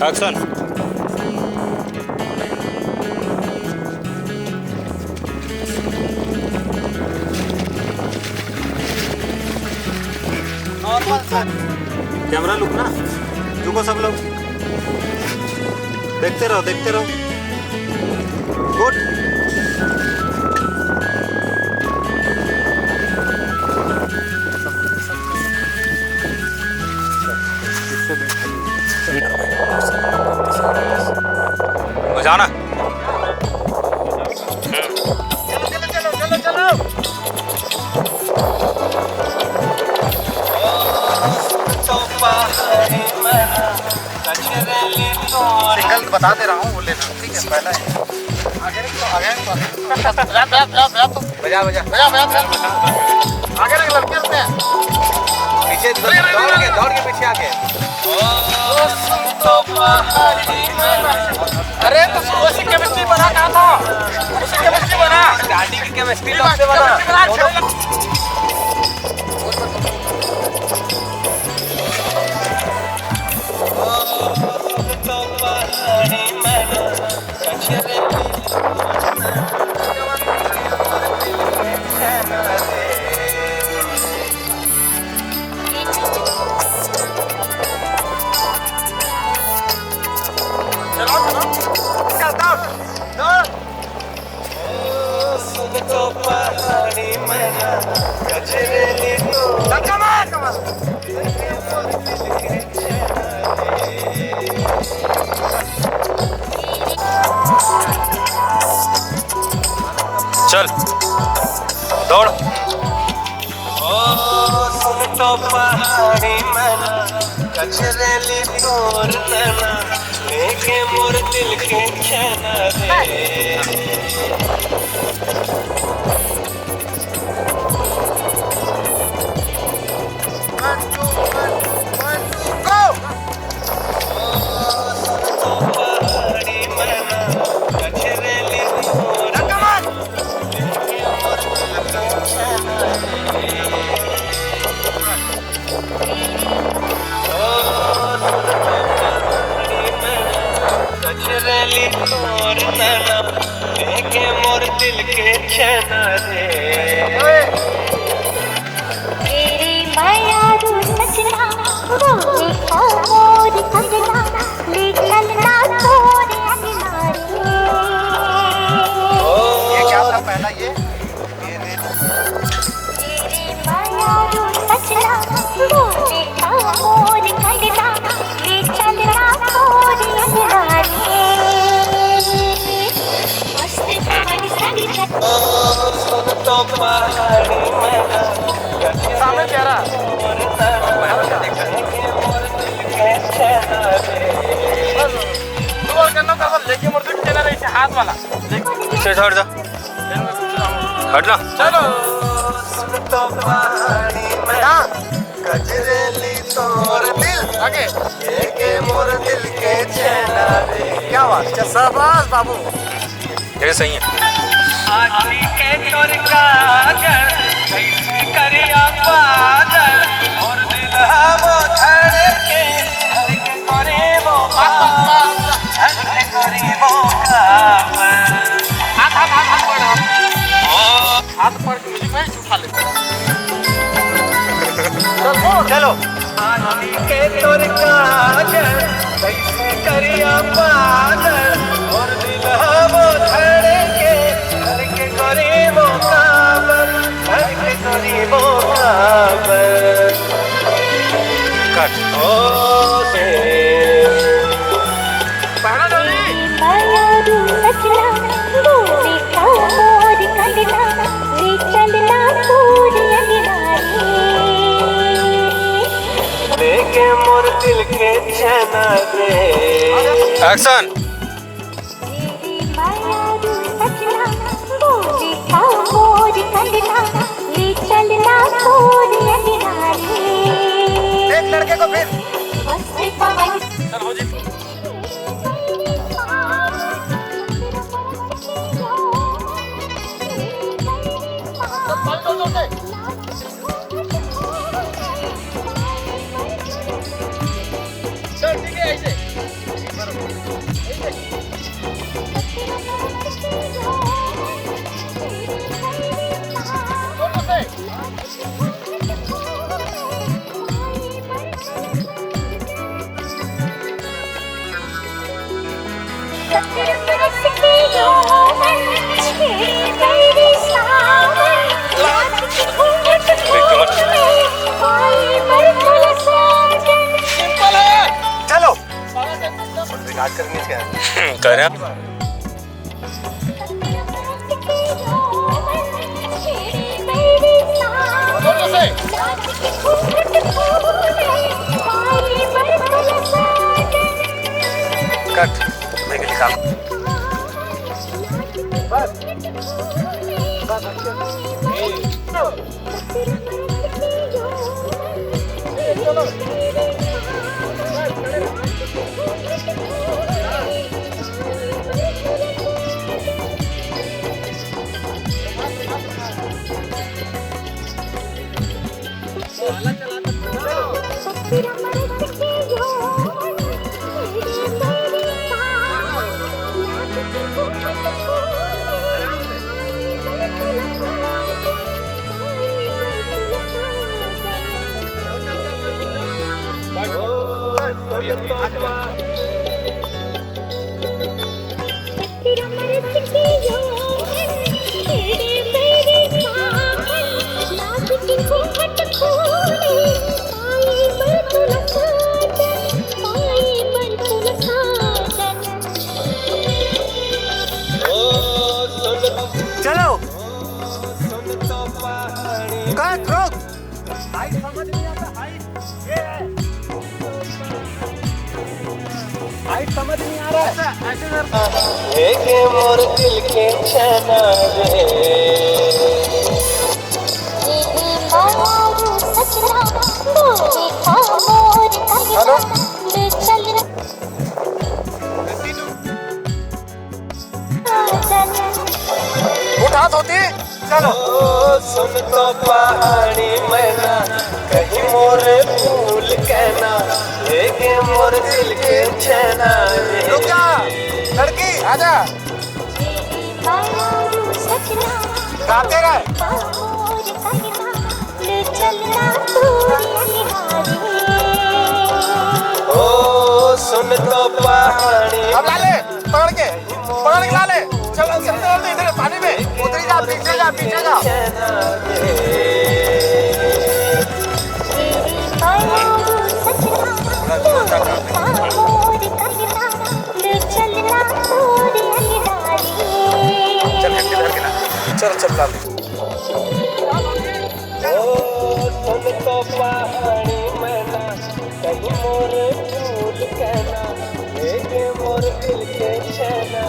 Action. Normal sir. Camera look ना, झुको सब लोग, देखते रहो देखते रहो। गुड। जाना। चलो चलो चलो चलो चलो। सिंगल बता दे रहा हूँ, वो लेना ठीक है। पहला है आगे तो आगे बजा बजा बजा बजा आगे लग लड़के रुकते हैं पीछे दौड़ के पीछे आके। अरे तो उसी केमिस्ट्री बना कहा था, उसी केमिस्ट्री बना स्टार्टिंग की केमिस्ट्री तो से बना। चल दौड़। सुन तो पहाड़ी मना कचरेली तोर तना लेके मोर दिल के छना रे। कचरेली तोर तना लेके मोर दिल के छना रे। तेरी माया रू सजना वो देखा मोर कंगना ले चलना तोरे अनिवार्य। ये क्या था पहला ये तेरी माया रू सजना वो देखा मोर कंगना ले चलना तोरे अनिवार्य। मस्त कहानी सारी सुन तो पहाड़ी मना सामने चेहरा लेके मुर्दे चला रही थी हाथ वाला पीछे हट जा, हटना। चलो तो पहाड़ी मना कचरेली तोर दिल आगे लेके मोर दिल के छना रे। क्या बात है, शाबाश बाबू। ये सही है। आखी के तोर कागज कैसे करिया पागल और दिल वो धड़के धड़के करे वो कामल धड़के करे वो कामल। हाथ पड़ के मुझे मैं उठा ले। चलो आखी के तोर कागज कैसे करिया पागल और दिल वो धड़के धड़के करे वो कामल धड़के करे वो कामल। कट। ओ दे पहला जल्दी माया रू सजना वो देखा मोर कंगना ले चलना तोरे अनिवार्य। लेके मोर दिल के छना रे। एक्शन। तेरी माया रू सजना वो देखा मोर कंगना ले चलना तोरे अनिवार्य। एक लड़के को फिर मस्त कहानी चल हो जी। चल ठीक है ऐसे चलो रिकॉर्ड करनी क्या कर रहे हैं। कट मैं के लिखा चलो कट रोक हाइट समझ नहीं आता हाइट ये है हाइट समझ नहीं आ रहा है ऐसे कर लेके मोर दिल के चना रे उठा होती चलो सुन तो पहाड़ी मैना कहीं मोर फूल कहना लेके मोर दिल के चना रे रुक जा लड़की आजा गाते रहे ओ सुन तो पहाड़ी अब ला ले पकड़ के ला ले चलो चलते इधर पानी में उतरी जा पीछे जा चल ला सुन तो पहाड़ी मैना कहीं मोर फूल कहना लेके मोर दिल के चना